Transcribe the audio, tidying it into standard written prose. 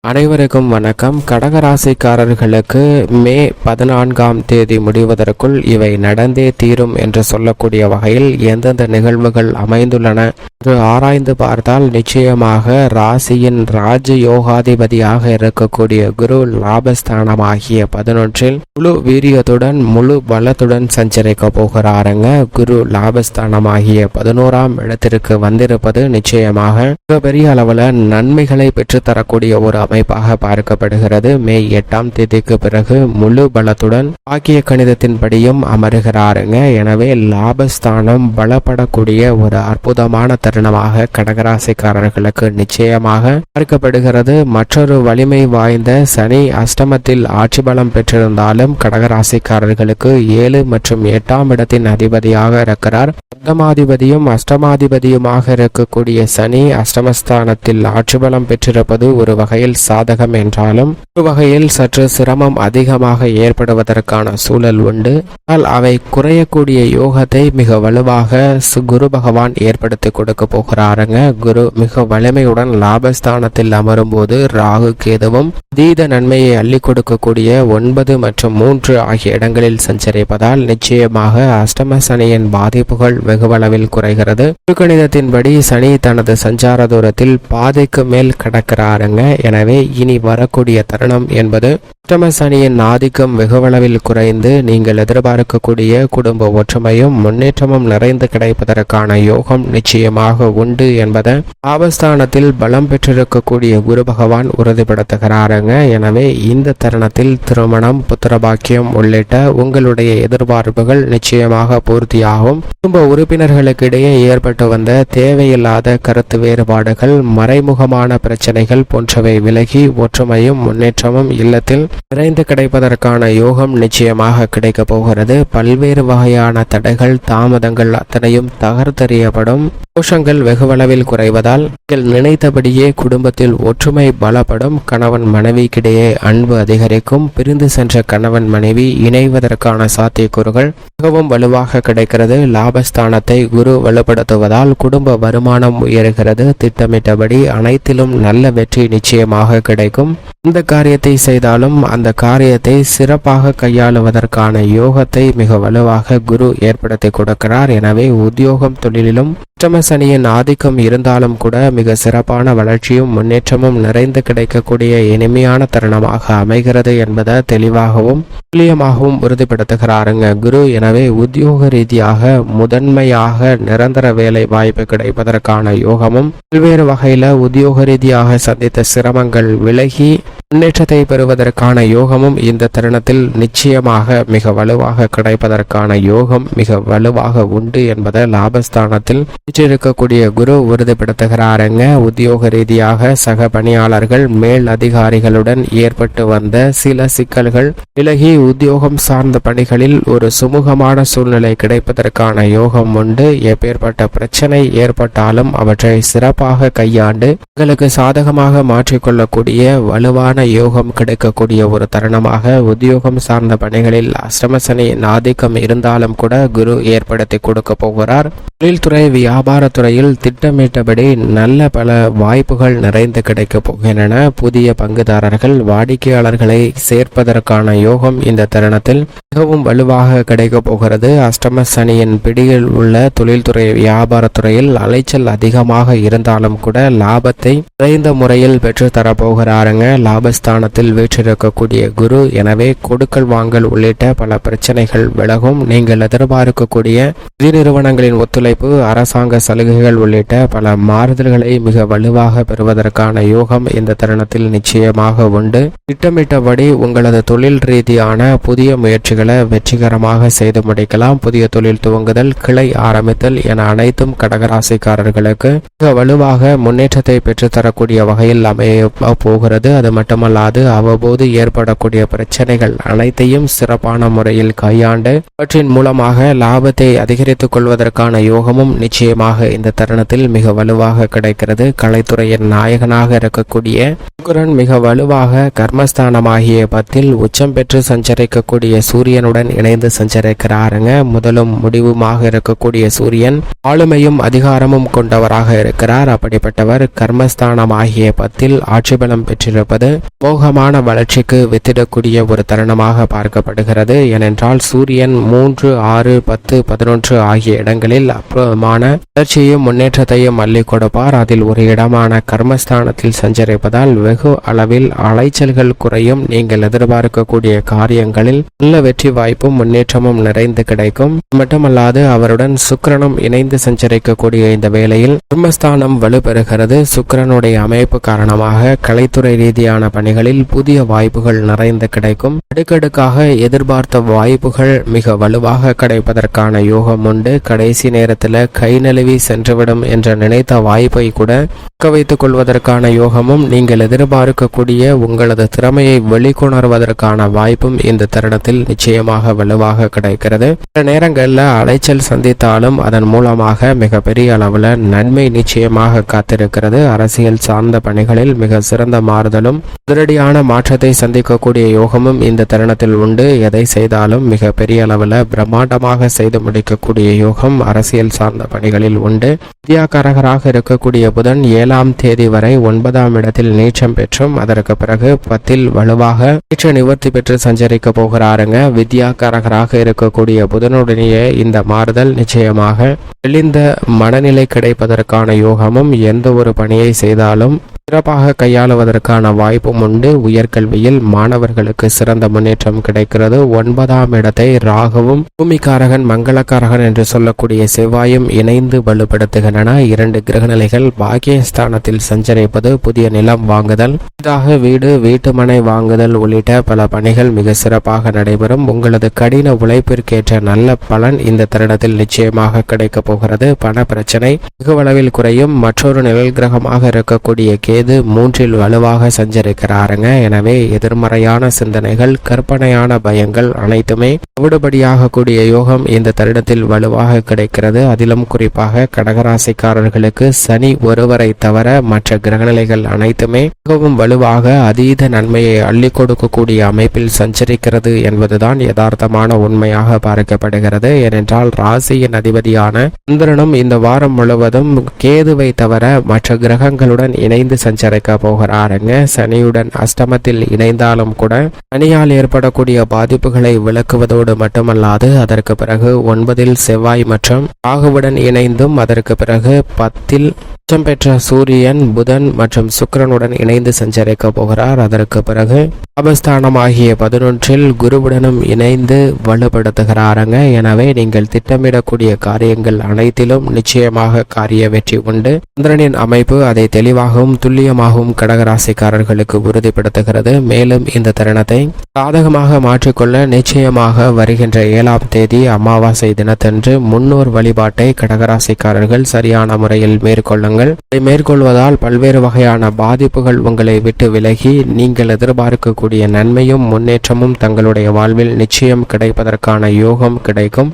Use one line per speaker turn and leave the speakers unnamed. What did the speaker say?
அனைவருக்கும் வணக்கம். கடகராசிக்காரர்களுக்கு மே 14ஆம் தேதி முடிவதற்குள் இவை நடந்தே தீரும் என்று சொல்லக்கூடிய வகையில் எந்தெந்த நிகழ்வுகள் அமைந்துள்ளன என்று ஆராய்ந்து பார்த்தால் நிச்சயமாக ராசியின் ராஜ யோகாதிபதியாக இருக்கக்கூடிய குரு லாபஸ்தானமாகிய 11இல் முழு வீரியத்துடன் முழு பலத்துடன் சஞ்சரிக்க போகிறாருங்க. குரு லாபஸ்தானமாகிய 11ஆம் இடத்திற்கு வந்திருப்பது நிச்சயமாக மிகப்பெரிய அளவில் நன்மைகளை பெற்றுத்தரக்கூடிய ஒரு அமைப்பாக பார்க்கப்படுகிறது. மே 8ஆம் தேதிக்கு பிறகு முழு பலத்துடன் பாக்கிய கணிதத்தின்படியும் அமருகிறாருங்க. எனவே லாபஸ்தானம் பலப்படக்கூடிய ஒரு அற்புதமான தருணமாக கடகராசிக்காரர்களுக்கு நிச்சயமாக பார்க்கப்படுகிறது. மற்றொரு வலிமை வாய்ந்த சனி அஷ்டமத்தில் ஆட்சி பலம் பெற்றிருந்தாலும் கடகராசிக்காரர்களுக்கு 7 மற்றும் 8ஆம் இடத்தின் அதிபதியாக இருக்கிறார். சப்தமாதிபதியும் அஷ்டமாதிபதியுமாக இருக்கக்கூடிய சனி அஷ்டமஸ்தானத்தில் ஆட்சி பலம் பெற்றிருப்பது ஒரு வகையில் சாதகம் என்றாலும் ஒரு வகையில் சற்று சிரமம் அதிகமாக ஏற்படுவதற்கான சூழல் உண்டு. ஆனால் அவை குறையக்கூடிய யோகத்தை மிக வலுவாக குரு பகவான் ஏற்படுத்தி கொடுக்க போகிறாருங்க. குரு மிக வலிமையுடன் லாபஸ்தானத்தில் அமரும் போது ராகு கேதுவும் அதீத நன்மையை அள்ளி கொடுக்கக்கூடிய 9 மற்றும் 3 ஆகிய இடங்களில் சஞ்சரிப்பதால் நிச்சயமாக அஷ்டம சனியின் பாதிப்புகள் வெகுவளவில் குறைகிறது. கணிதத்தின்படி சனி தனது சஞ்சார தூரத்தில் பாதைக்கு மேல் கடக்கிறாருங்க. எனவே இனி வரக்கூடிய தருணம் என்பது அஷ்டம சனியின் ஆதிக்கம் வெகுவளவில் குறைந்து நீங்கள் எதிர்பார்க்கக்கூடிய குடும்ப ஒற்றுமையும் முன்னேற்றமும் நிறைந்து கிடைப்பதற்கான யோகம் நிச்சயமாக உண்டு என்பதை லாபஸ்தானத்தில் பலம் பெற்றிருக்கக்கூடிய குரு பகவான் உறுதிப்படுத்துகிறாருங்க. எனவே இந்த தருணத்தில் திருமணம், புத்திரபாக்கியம் உள்ளிட்ட உங்களுடைய எதிர்பார்ப்புகள் நிச்சயமாக பூர்த்தியாகும். குடும்ப உறுப்பினர்களுக்கு இடையே ஏற்பட்டு வந்த தேவையில்லாத கருத்து வேறுபாடுகள், மறைமுகமான பிரச்சனைகள் போன்றவை விலகி ஒற்றுமையும் முன்னேற்றமும் இல்லத்தில் நிறைந்து கிடைப்பதற்கான யோகம் நிச்சயமாக கிடைக்க போகிறது. பல்வேறு வகையான தடைகள், தாமதங்கள் அத்தனையும் தகர்த்தெறியப்படும். தோஷங்கள் வெகுவளவில் குறைவதால் நீங்கள் நினைத்தபடியே குடும்பத்தில் ஒற்றுமை பலப்படும். கணவன் மனைவிக்கிடையே அன்பு அதிகரிக்கும். பிரிந்து சென்ற கணவன் மனைவி இணைவதற்கான சாத்தியக்கூறுகள் மிகவும் வலுவாக கிடைக்கிறது. லாபஸ்தானத்தை குரு வலுப்படுத்துவதால் குடும்ப வருமானம் உயர்கிறது. திட்டமிட்டபடி அனைத்திலும் நல்ல வெற்றி நிச்சயமாக கிடைக்கும். இந்த காரியத்தை செய்தாலும் அந்த காரியத்தை சிறப்பாக கையாளுவதற்கான யோகத்தை மிக வலுவாக குரு ஏற்படுத்தி கொடுக்கிறார். எனவே உத்தியோகம், தொழிலிலும் அஷ்டம சனியின் ஆதிக்கம் இருந்தாலும் கூட மிக சிறப்பான வளர்ச்சியும் முன்னேற்றமும் நிறைந்து கிடைக்கக்கூடிய இனிமையான தருணமாக அமைகிறது என்பதை தெளிவாகவும் துல்லியமாகவும் உறுதிப்படுத்துகிறாருங்க குரு. எனவே உத்தியோக ரீதியாக முதன்மையாக நிரந்தர வேலை வாய்ப்பு கிடைப்பதற்கான யோகமும், பல்வேறு வகையில உத்தியோக ரீதியாக சந்தித்த சிரமங்கள் விலகி முன்னேற்றத்தை பெறுவதற்கான யோகமும் இந்த தருணத்தில் நிச்சயமாக மிக வலுவாக கிடைப்பதற்கான யோகம் மிக வலுவாக உண்டு என்பதை லாபஸ்தானத்தில் இருக்கக்கூடிய குரு உறுதிப்படுத்துகிறாருங்க. உத்தியோக ரீதியாக சக பணியாளர்கள், மேல் அதிகாரிகளுடன் ஏற்பட்டு வந்த சில சிக்கல்கள் விலகி உத்தியோகம் சார்ந்த பணிகளில் ஒரு சுமூகமான சூழ்நிலை கிடைப்பதற்கான யோகம் உண்டு. எப்பேற்பட்ட பிரச்சனை ஏற்பட்டாலும் அவற்றை சிறப்பாக கையாண்டு உங்களுக்கு சாதகமாக மாற்றிக்கொள்ளக்கூடிய வலுவான யோகம் கிடைக்கக்கூடிய ஒரு தருணமாக உத்தியோகம் சார்ந்த பணிகளில் அஷ்டமசனியின் ஆதிக்கம் இருந்தாலும் கூட குரு ஏற்படுத்தி கொடுக்க போகிறார். தொழில்துறை, வியாபாரத்துறையில் திட்டமிட்டபடி நல்ல பல வாய்ப்புகள் நிறைந்து கிடைக்க போகின்றன. புதிய பங்குதாரர்கள், வாடிக்கையாளர்களை சேர்ப்பதற்கான யோகம் இந்த தருணத்தில் மிகவும் வலுவாக கிடைக்க போகிறது. அஷ்டம சனியின் பிடியில் உள்ள தொழில்துறை, வியாபாரத்துறையில் அலைச்சல் அதிகமாக இருந்தாலும் கூட லாபத்தை குறைந்த முறையில் பெற்று தரப்போகிறாருங்க. லாபஸ்தானத்தில் வீற்றிருக்கக்கூடிய குரு. எனவே கொடுக்கல் வாங்கல் உள்ளிட்ட பல பிரச்சனைகள் விலகும். நீங்கள் எதிர்பார்க்கக்கூடிய நிதி நிறுவனங்களின் ஒத்துழைப்பு, அரசாங்க சலுகைகள் உள்ளிட்ட பல மாறுதல்களை மிக வலுவாக பெறுவதற்கான யோகம் இந்த தருணத்தில் நிச்சயமாக உண்டு. திட்டமிட்டபடி உங்களது தொழில் ரீதியான புதிய முயற்சிகளை வெற்றிகரமாக செய்து முடிக்கலாம். புதிய தொழில் துவங்குதல், கிளை ஆரம்பித்தல் என அனைத்தும் கடகராசிக்காரர்களுக்கு மிக வலுவாக முன்னேற்றத்தை பெற்றுத்தரக்கூடிய வகையில் அமைய போகிறது. அது மட்டும் மட்டுமல்லாது அவ்வப்போது ஏற்படக்கூடிய பிரச்சனைகள் அனைத்தையும் சிறப்பான முறையில் கையாண்டு அவற்றின் மூலமாக லாபத்தை அதிகரித்துக் கொள்வதற்கான யோகமும் நிச்சயமாக இந்த தருணத்தில் மிக வலுவாக கிடைக்கிறது. கலைத்துறையின் நாயகனாக இருக்கக்கூடிய சுக்கிரன் மிக வலுவாக கர்மஸ்தானமாகிய 10 உச்சம் பெற்று சஞ்சரிக்கக்கூடிய சூரியனுடன் இணைந்து சஞ்சரிக்கிறாருங்க. முதலும் முடிவுமாக இருக்கக்கூடிய சூரியன் ஆளுமையும் அதிகாரமும் கொண்டவராக இருக்கிறார். அப்படிப்பட்டவர் கர்மஸ்தானமாகிய 10 ஆட்சி பலம் பெற்றிருப்பது மோகமான வளர்ச்சிக்கு வித்திடக்கூடிய ஒரு தருணமாக பார்க்கப்படுகிறது. ஏனென்றால் சூரியன் 3, 6, 10, 11 ஆகிய இடங்களில் அற்புதமான வளர்ச்சியையும் முன்னேற்றத்தையும் அள்ளி கொடுப்பார். அதில் ஒரு இடமான கர்மஸ்தானத்தில் சஞ்சரிப்பதால் வெகு அளவில் அலைச்சல்கள் குறையும். நீங்கள் எதிர்பார்க்கக்கூடிய காரியங்களில் நல்ல வெற்றி வாய்ப்பும் முன்னேற்றமும் நிறைந்து கிடைக்கும். மட்டுமல்லாது அவருடன் சுக்கிரனும் இணைந்து சஞ்சரிக்கக்கூடிய இந்த வேளையில் கர்மஸ்தானம் வலுப்பெறுகிறது. சுக்கிரனுடைய அமைப்பு காரணமாக கலைத்துறை ரீதியான பணிகளில் புதிய வாய்ப்புகள் நிறைந்து கிடைக்கும். அடுக்கடுக்காக எதிர்பார்த்த வாய்ப்புகள் மிக வலுவாக கிடைப்பதற்கான யோகம் உண்டு. கடைசி நேரத்தில் கை நழுவி சென்றுவிடும் என்ற நினைத்த வாய்ப்பை கூட தக்க வைத்துக் கொள்வதற்கான யோகமும் நீங்கள் எதிர்பார்க்கக்கூடிய உங்களது திறமையை வெளிக்கொணர்வதற்கான வாய்ப்பும் இந்த தருணத்தில் நிச்சயமாக வலுவாக கிடைக்கிறது. சில நேரங்களில் அலைச்சல் சந்தித்தாலும் அதன் மூலமாக மிகப்பெரிய அளவில் நன்மை நிச்சயமாக காத்திருக்கிறது. அரசியல் சார்ந்த பணிகளில் மிக சிறந்த மாறுதலும் அதிரடியான மாற்றத்தை சந்திக்கக்கூடிய யோகமும் இந்த தருணத்தில் உண்டு. எதை செய்தாலும் மிக பெரிய அளவில் பிரம்மாண்டமாக செய்து முடிக்கக்கூடிய யோகம் அரசியல் சார்ந்த பணிகளில் உண்டு. வித்யாகாரகராக இருக்கக்கூடிய புதன் 7ஆம் தேதி வரை 9ஆம் இடத்தில் நீச்சம் பெற்றும் அதற்கு பிறகு 10 வலுவாக நீச்ச நிவர்த்தி பெற்று சஞ்சரிக்க போகிறாருங்க. வித்யாகாரகராக இருக்கக்கூடிய புதனுடைய இந்த மாறுதல் நிச்சயமாக தெளிந்த மனநிலை கிடைப்பதற்கான யோகமும் எந்த ஒரு பணியை செய்தாலும் சிறப்பாக கையாளுவதற்கான வாய்ப்பும் உண்டு. உயர்கல்வியில் மாணவர்களுக்கு சிறந்த முன்னேற்றம் கிடைக்கிறது. 9ஆம் இடத்தை ராகுவும் பூமிக்காரகன் மங்களக்காரகன் என்று சொல்லக்கூடிய செவ்வாயும் இணைந்து வலுப்படுத்துகின்றன. 2 கிரகநிலைகள் பாக்கியஸ்தானத்தில் சஞ்சரிப்பது புதிய நிலம் வாங்குதல், புதிதாக வீடு வீட்டுமனை வாங்குதல் உள்ளிட்ட பல பணிகள் மிக சிறப்பாக நடைபெறும். உங்களது கடின உழைப்பிற்கேற்ற நல்ல பலன் இந்த தருணத்தில் நிச்சயமாக கிடைக்கப் போகிறது. பண பிரச்சனை வெகுவளவில் குறையும். மற்றொரு நிழல் கிரகமாக இருக்கக்கூடிய கேது 3இல் வலுவாக சஞ்சரிக்கிறாருங்க. எனவே எதிர்மறையான சிந்தனைகள், கற்பனையான பயங்கள் அனைத்துமே விடுபடியாக கூடிய யோகம் இந்த தருணத்தில் வலுவாக கிடைக்கிறது. அதிலும் குறிப்பாக கடகராசிக்காரர்களுக்கு சனி ஒருவரை தவிர மற்ற கிரகநிலைகள் அனைத்துமே மிகவும் வலுவாக அதீத நன்மையை அள்ளி கொடுக்கக்கூடிய அமைப்பில் சஞ்சரிக்கிறது என்பதுதான் யதார்த்தமான உண்மையாக பார்க்கப்படுகிறது. ஏனென்றால் ராசியின் அதிபதியான சந்திரனும் இந்த வாரம் முழுவதும் கேதுவை தவிர மற்ற கிரகங்களுடன் இணைந்து சஞ்சரிக்க போகிறாருங்க. சனியுடன் அஷ்டமத்தில் இணைந்தாலும் கூட சனியால் ஏற்படக்கூடிய பாதிப்புகளை விளக்குவதோடு மட்டுமல்லாது அதற்கு பிறகு 9இல் செவ்வாய் மற்றும் ராகுவுடன் இணைந்தும் அதற்கு பிறகு 10இல் உச்சம் பெற்ற சூரியன் புதன் மற்றும் சுக்கிரனுடன் இணைந்து சஞ்சரிக்க போகிறார். அதற்கு பிறகு லாபஸ்தானமாகிய 11இல் குருவுடனும் இணைந்து வலுப்படுத்துகிறாருங்க. எனவே நீங்கள் திட்டமிடக்கூடிய காரியங்கள் அனைத்திலும் நிச்சயமாக காரிய வெற்றி உண்டு. சந்திரனின் அமைப்பு அதை தெளிவாகவும் துல்லியமாகவும் கடகராசிக்காரர்களுக்கு உறுதிப்படுத்துகிறது. மேலும் இந்த தருணத்தை சாதகமாக மாற்றிக்கொள்ள நிச்சயமாக வருகின்ற 7ஆம் தேதி அமாவாசை தினத்தன்று முன்னோர் வழிபாட்டை கடகராசிக்காரர்கள் சரியான முறையில் மேற்கொள்ளுங்கள். இதை மேற்கொள்வதால் பல்வேறு வகையான பாதிப்புகள் உங்களை விட்டு விலகி நீங்கள் எதிர்பார்க்கக்கூடிய நன்மையும் முன்னேற்றமும் தங்களுடைய வாழ்வில் நிச்சயம் கிடைப்பதற்கான யோகம் கிடைக்கும்.